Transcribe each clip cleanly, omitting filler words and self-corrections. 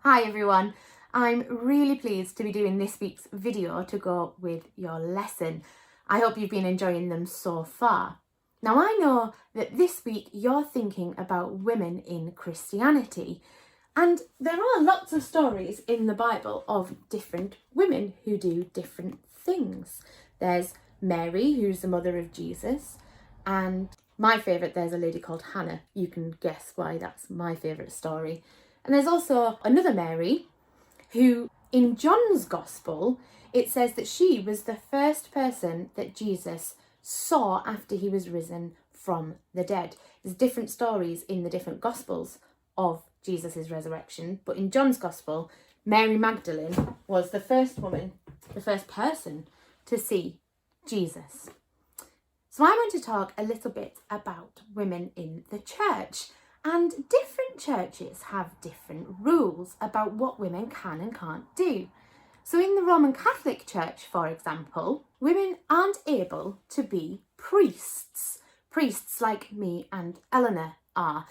Hi everyone, I'm really pleased to be doing this week's video to go with your lesson. I hope you've been enjoying them so far. Now I know that this week you're thinking about women in Christianity, and there are lots of stories in the Bible of different women who do different things. There's Mary, who's the mother of Jesus, and my favourite, there's a lady called Hannah. You can guess why that's my favourite story. And there's also another Mary who, in John's Gospel, it says that she was the first person that Jesus saw after he was risen from the dead. There's different stories in the different Gospels of Jesus' resurrection, but in John's Gospel, Mary Magdalene was the first woman, the first person to see Jesus. So I'm going to talk a little bit about women in the church. And different churches have different rules about what women can and can't do. So in the Roman Catholic Church, for example, women aren't able to be priests. Priests like me and Eleanor are.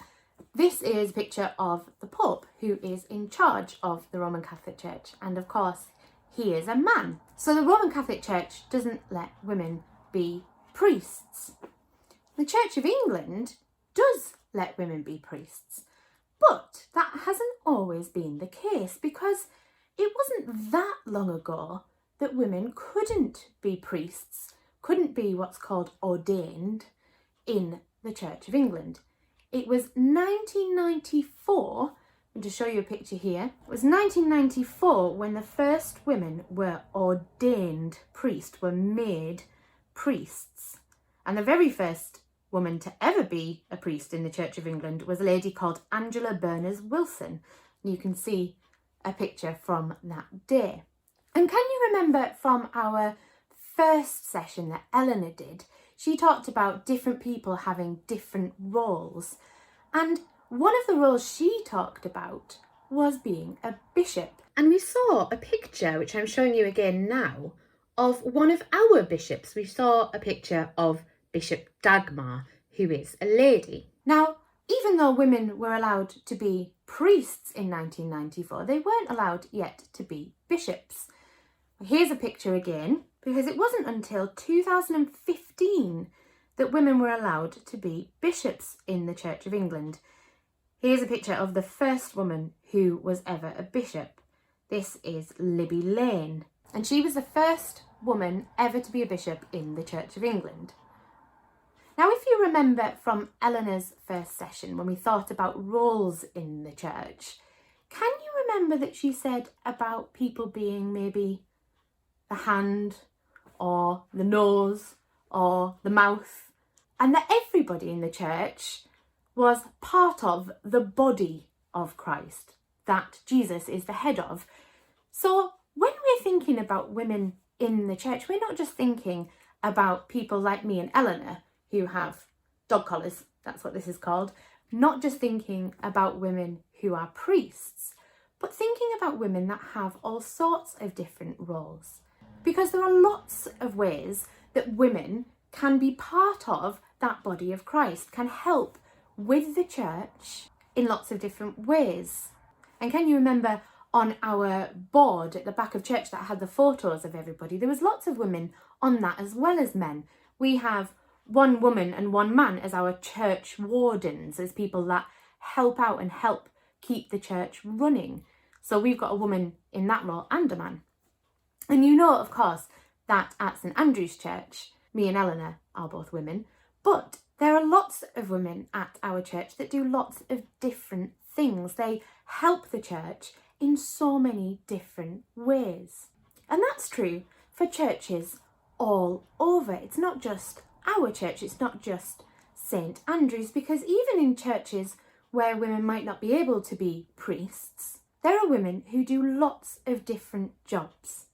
This is a picture of the Pope, who is in charge of the Roman Catholic Church. And of course, he is a man. So the Roman Catholic Church doesn't let women be priests. The Church of England does let women be priests. But that hasn't always been the case, because it wasn't that long ago that women couldn't be priests, couldn't be what's called ordained in the Church of England. It was 1994, and to show you a picture here, it was 1994 when the first women were ordained priests, were made priests. And the very first woman to ever be a priest in the Church of England was a lady called Angela Berners Wilson. You can see a picture from that day. And can you remember from our first session that Eleanor did, she talked about different people having different roles. And one of the roles she talked about was being a bishop. And we saw a picture, which I'm showing you again now, of one of our bishops. We saw a picture of Bishop Dagmar, who is a lady. Now, even though women were allowed to be priests in 1994, they weren't allowed yet to be bishops. Here's a picture again, because it wasn't until 2015 that women were allowed to be bishops in the Church of England. Here's a picture of the first woman who was ever a bishop. This is Libby Lane, and she was the first woman ever to be a bishop in the Church of England. Now, if you remember from Eleanor's first session when we thought about roles in the church, can you remember that she said about people being maybe the hand or the nose or the mouth, and that everybody in the church was part of the body of Christ, that Jesus is the head of? So when we're thinking about women in the church, we're not just thinking about people like me and Eleanor, who have dog collars, that's what this is called, not just thinking about women who are priests, but thinking about women that have all sorts of different roles. Because there are lots of ways that women can be part of that body of Christ, can help with the church in lots of different ways. And can you remember on our board at the back of church that had the photos of everybody, there was lots of women on that as well as men. We have one woman and one man as our church wardens, as people that help out and help keep the church running. So we've got a woman in that role and a man. And you know, of course, that at St Andrew's Church, me and Eleanor are both women, but there are lots of women at our church that do lots of different things. They help the church in so many different ways. And that's true for churches all over. It's not just our church, it's not just St Andrew's, because even in churches where women might not be able to be priests, there are women who do lots of different jobs,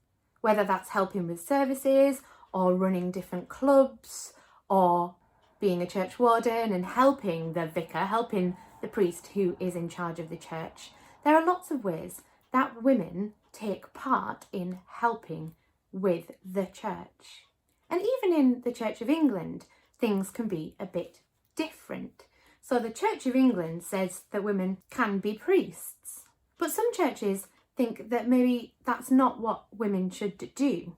whether that's helping with services or running different clubs or being a church warden and helping the vicar, helping the priest who is in charge of the church. There are lots of ways that women take part in helping with the church. And even in the Church of England, things can be a bit different. So the Church of England says that women can be priests, But some churches think that maybe that's not what women should do.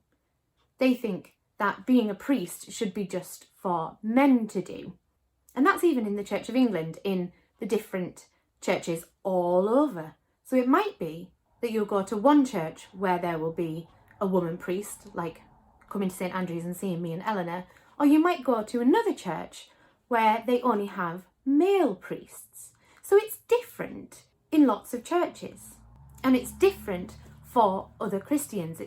They think that being a priest should be just for men to do. And that's even in the Church of England, in the different churches all over. So it might be that you'll go to one church where there will be a woman priest, like coming to St Andrews and seeing me and Eleanor, or you might go to another church where they only have male priests. So it's different in lots of churches, and it's different for other Christians.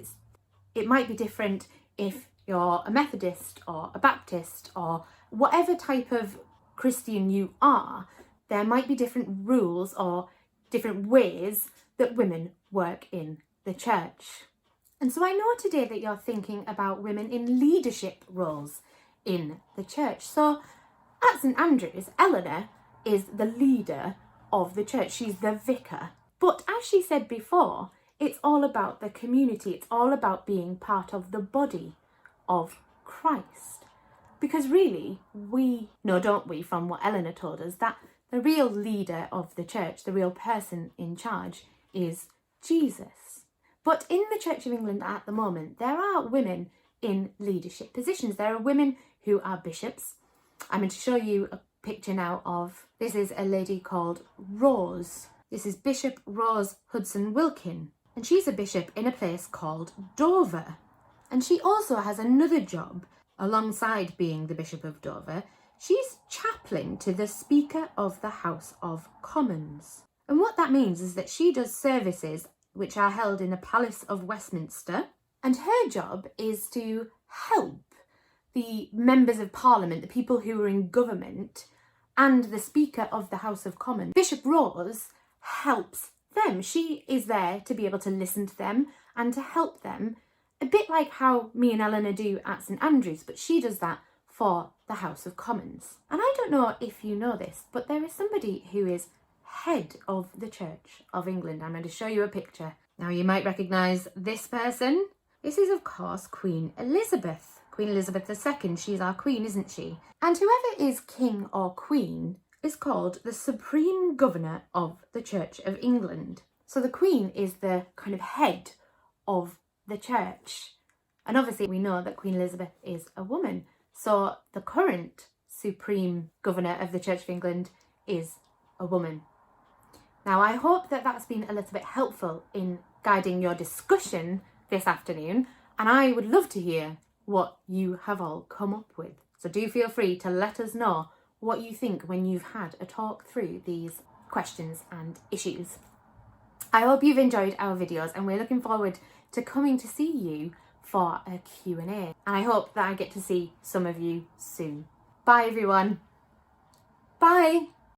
It might be different if you're a Methodist or a Baptist or whatever type of Christian you are. There might be different rules or different ways that women work in the church. And so I know today that you're thinking about women in leadership roles in the church. So at St Andrews, Eleanor is the leader of the church. She's the vicar. But as she said before, it's all about the community. It's all about being part of the body of Christ. Because really, we know, don't we, from what Eleanor told us, that the real leader of the church, the real person in charge, is Jesus. But in the Church of England at the moment, there are women in leadership positions. There are women who are bishops. I'm going to show you a picture now of, this is a lady called Rose. This is Bishop Rose Hudson Wilkin. And she's a bishop in a place called Dover. And she also has another job alongside being the Bishop of Dover. She's chaplain to the Speaker of the House of Commons. And what that means is that she does services which are held in the Palace of Westminster. And her job is to help the members of Parliament, the people who are in government, and the Speaker of the House of Commons. Bishop Rose helps them. She is there to be able to listen to them and to help them, a bit like how me and Eleanor do at St Andrews, but she does that for the House of Commons. And I don't know if you know this, but there is somebody who is head of the Church of England. I'm going to show you a picture. Now you might recognise this person. This is of course Queen Elizabeth. Queen Elizabeth II, she's our queen, isn't she? And whoever is king or queen is called the Supreme Governor of the Church of England. So the Queen is the kind of head of the church. And obviously we know that Queen Elizabeth is a woman. So the current Supreme Governor of the Church of England is a woman. Now I hope that that's been a little bit helpful in guiding your discussion this afternoon, and I would love to hear what you have all come up with. So do feel free to let us know what you think when you've had a talk through these questions and issues. I hope you've enjoyed our videos, and we're looking forward to coming to see you for a Q&A. And I hope that I get to see some of you soon. Bye everyone. Bye.